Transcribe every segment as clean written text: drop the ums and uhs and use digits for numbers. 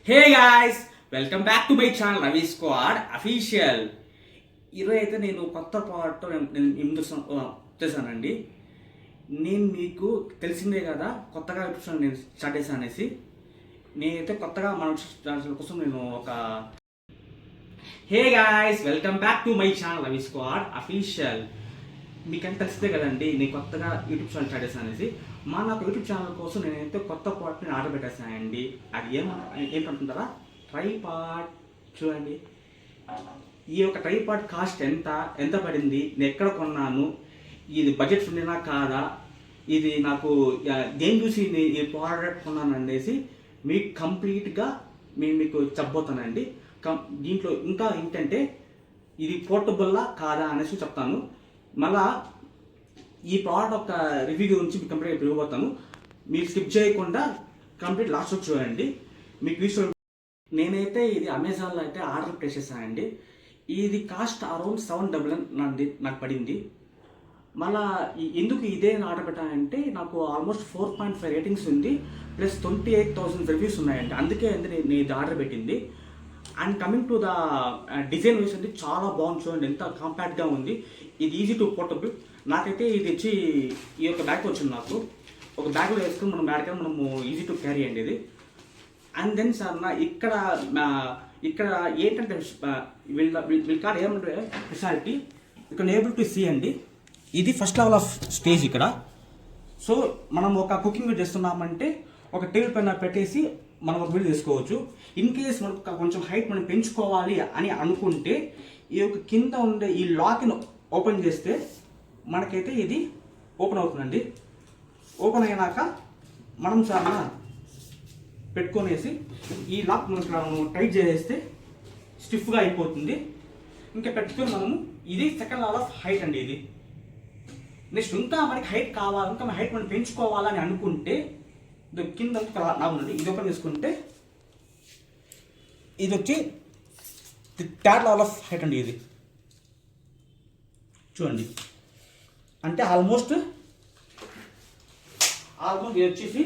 Hey guys, welcome back to my channel Ravi squad official. ఈరోజు అయితే నేను కొత్త ప్రోడక్ట్ ముందు వచ్చేసానండి. నేను మీకు తెలిసిందే కదా, కొత్తగా యూట్యూబ్ ఛానల్ నేను స్టార్ట్ చేశాను అనేసి. నేనైతే కొత్తగా మన ఛానల్ కోసం నేను hey guys, welcome back to my channel Ravi squad official. మీకంటే తెలిస్తే కదండి నేను కొత్తగా యూట్యూబ్ ఛానల్ స్టార్ట్ చేశాను అనేసి. నాకు యూట్యూబ్ ఛానల్ కోసం నేనైతే కొత్త ప్రోడక్ట్ని ఆర్డర్ పెట్టేసానండి. అది ఏంటంటారా, ట్రైపాడ్. చూడండి, ఈ యొక్క ట్రైపాడ్ కాస్ట్ ఎంత పడింది, నేను ఎక్కడ కొన్నాను, ఇది బడ్జెట్ ఫ్రెండ్లీనా కాదా, ఇది నాకు దేని చూసి ఈ ప్రోడక్ట్ కొన్నాను అనేసి మీకు కంప్లీట్గా మీకు చెప్పబోతానండి. దీంట్లో ఇంకా ఏంటంటే ఇది పోర్టబుల్లా కాదా అనేసి చెప్తాను. మళ్ళా ఈ ప్రోడక్ట్ యొక్క రివ్యూ గురించి మీకు కంప్లీట్గా ఇవ్వబోతాను. మీరు స్కిప్ చేయకుండా కంప్లీట్ లాస్ట్ చూడండి. మీకు యూస్ఫుల్. నేనైతే ఇది అమెజాన్లో అయితే ఆర్డర్ ప్లేస్ చేశానండి. ఇది కాస్ట్ అరౌండ్ 799 నాకు పడింది. మళ్ళా ఎందుకు ఇదే ఆర్డర్ పెట్టానంటే నాకు ఆల్మోస్ట్ 4.5 రేటింగ్స్ ఉంది, ప్లస్ 28,000 రివ్యూస్ ఉన్నాయండి. అందుకే నేను ఇది ఆర్డర్ పెట్టింది. And coming to the design wise అంటే చాలా బాగుంది. చూడండి ఎంత కాంపాక్ట్గా ఉంది. ఇది ఈజీ టు పోర్టబుల్. నాకైతే ఇది వచ్చి ఈ యొక్క బ్యాగ్ వచ్చింది. నాకు ఒక బ్యాగ్లో వేసుకుని మనం బ్యాగ్ మనము ఈజీ టు క్యారీ అండి ఇది. అండ్ దెన్ సార్ ఇక్కడ ఏంటంటే వీళ్ళ కాడ ఏమంటే స్పెషాలిటీ, ఇక్కడ ఏబుల్ టు సీ అండి. ఇది ఫస్ట్ లెవెల్ ఆఫ్ స్టేజ్ ఇక్కడ. సో మనం ఒక కుకింగ్ వీడియో చేస్తున్నామంటే ఒక టేబుల్ పైన పెట్టేసి మనం ఒక వీడియో తీసుకోవచ్చు. ఇన్ కేస్ మనకు కొంచెం హైట్ మనం పెంచుకోవాలి అని అనుకుంటే ఈ యొక్క కింద ఉండే ఈ లాక్ని ఓపెన్ చేస్తే మనకైతే ఇది ఓపెన్ అవుతుందండి. ఓపెన్ అయినాక మనం చాలా పెట్టుకొనేసి ఈ లాక్ మనం టైట్ చేసేస్తే స్టిఫ్గా అయిపోతుంది. ఇంకా పెట్టుకొని మనము ఇది సెకండ్ లెవెల్ ఆఫ్ హైట్ అండి. ఇది నెక్స్ట్ ఇంకా మనకి హైట్ కావాలి, ఇంకా మన హైట్ మనం పెంచుకోవాలని అనుకుంటే కింద నాగుందండి. ఇది ఓపెన్ చేసుకుంటే ఇది వచ్చి థర్డ్ లెవెల్ ఆఫ్ హైట్ అండి. ఇది చూడండి, అంటే ఆల్మోస్ట్ ఇది వచ్చేసి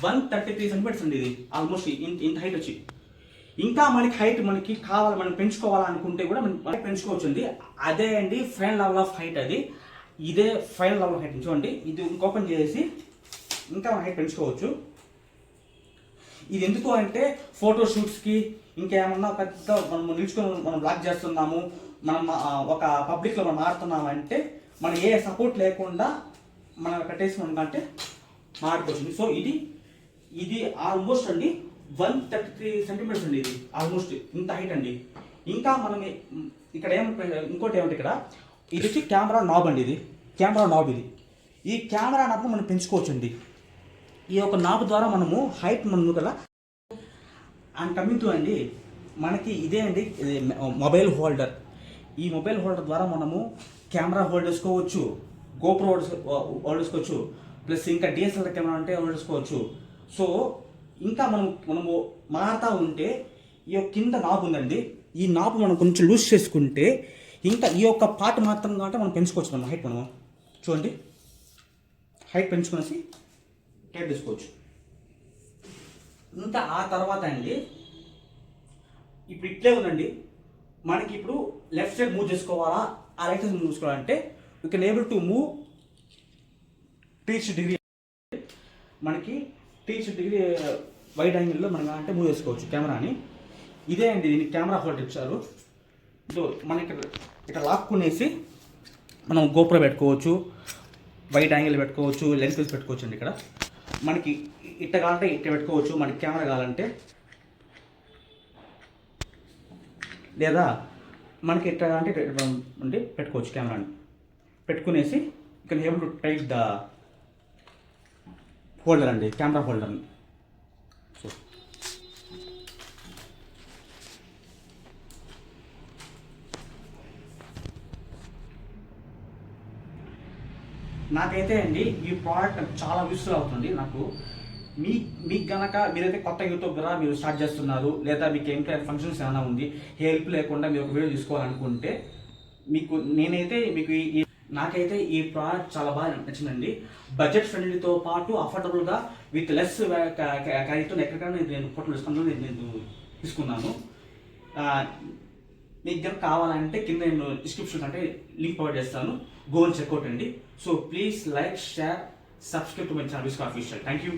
133 సెంటీమీటర్స్ అండి. ఇది ఆల్మోస్ట్ ఇంత హైట్ వచ్చి. ఇంకా మనకి హైట్ మనకి కావాలి, మనం పెంచుకోవాలనుకుంటే కూడా మనం పెంచుకోవచ్చు అండి. అదే అండి ఫైనల్ లెవెల్ ఆఫ్ హైట్. అది ఇదే ఫైనల్ లెవెల్ ఆఫ్ హైట్. చూడండి, ఇది ఓపెన్ చేసి ఇంకా మనం హైట్ పెంచుకోవచ్చు. ఇది ఎందుకు అంటే ఫోటోషూట్స్కి ఇంకేమన్నా పెద్ద మనం నిల్చుకొని మనం బ్లాక్ చేస్తున్నాము, మనం ఒక పబ్లిక్లో మనం ఆడుతున్నాము అంటే మనం ఏ సపోర్ట్ లేకుండా మనం కట్టేసి మనం అంటే మాడుకోవచ్చు. సో ఇది ఆల్మోస్ట్ అండి 133 సెంటీమీటర్స్ అండి. ఇది ఆల్మోస్ట్ ఇంత హైట్ అండి. ఇంకా మనం ఇక్కడ ఇంకోటి ఏమంటే ఇక్కడ ఇది వచ్చి కెమెరా నాబ్ అండి. ఇది కెమెరా నాబ్. ఈ కెమెరా నాబ్ మనం పెంచుకోవచ్చు అండి. ఈ యొక్క నాబ్ ద్వారా మనము హైట్ మనం కదా. అండ్ కమింగ్ టు అండి మనకి ఇదే అండి మొబైల్ హోల్డర్. ఈ మొబైల్ హోల్డర్ ద్వారా మనము కెమెరా హోల్డ్ చేసుకోవచ్చు, గోప్రో హోల్డ్ చేసుకోవచ్చు, ప్లస్ ఇంకా డిఎస్ఎల్ఆర్ కెమెరా అంటే హోల్డ్ చేసుకోవచ్చు. సో ఇంకా మనము మారుతూ ఉంటే ఈ యొక్క కింద నాబ్ ఉందండి. ఈ నాబ్ మనం కొంచెం లూజ్ చేసుకుంటే ఇంకా ఈ యొక్క పార్ట్ మాత్రం కాబట్టి మనం పెంచుకోవచ్చు. మనం హైట్ మనము చూడండి, హైట్ పెంచుకొనేసి టైట్ చేసుకోవచ్చు. ఇంకా ఆ తర్వాత అండి ఇప్పుడు ఇట్లే ఉందండి. మనకి ఇప్పుడు లెఫ్ట్ సైడ్ మూవ్ చేసుకోవాలా, ఆ రైట్ సైడ్ మూవ్ చేసుకోవాలంటే you can able to move 360 degree. మనకి 360 డిగ్రీ వైడ్ యాంగిల్లో మనం అంటే మూవ్ చేసుకోవచ్చు కెమెరాని. ఇదే అండి దీనికి కెమెరా హోల్డర్ ఇచ్చారు. మనకి ఇక్కడ లాక్కునేసి మనం గోప్రో పెట్టుకోవచ్చు, వైడ్ యాంగిల్ పెట్టుకోవచ్చు, లెన్స్ పెట్టుకోవచ్చు అండి. ఇక్కడ మనకి ఇట్ట కావాలంటే ఇట్ట పెట్టుకోవచ్చు, మనకి కెమెరా కావాలంటే, లేదా మనకి ఇట్ట అంటే అంటే పెట్టుకోవచ్చు. కెమెరాని పెట్టుకునేసి ఇక్కడ able to tight the holder అండి, కెమెరా హోల్డర్ని. సో నాకైతే అండి ఈ ప్రోడక్ట్ చాలా యూస్ఫుల్ అవుతుంది. నాకు మీకు గనక మీరైతే కొత్త యూట్యూబరా మీరు స్టార్ట్ చేస్తున్నారు, లేదా మీకు ఏం ఫంక్షన్స్ ఏమైనా ఉంది, హెల్ప్ లేకుండా మీరు ఒక వీడియో తీసుకోవాలనుకుంటే నేనైతే మీకు నాకైతే ఈ ప్రోడక్ట్ చాలా బాగా నచ్చిందండి. బడ్జెట్ ఫ్రెండ్లీతో పాటు అఫోర్డబుల్గా విత్ లెస్ క్యారెక్టర్ ఎక్కడికైనా నేను ఫోటో డిస్కౌంట్లో నేను తీసుకున్నాను. మీకు కనుక కావాలంటే కింద నేను డిస్క్రిప్షన్ అంటే లింక్ ప్రొవైడ్ చేస్తాను, గో అండ్ చెక్అవుట్ అండి. So please like, share, subscribe to my channel visco official. Thank you.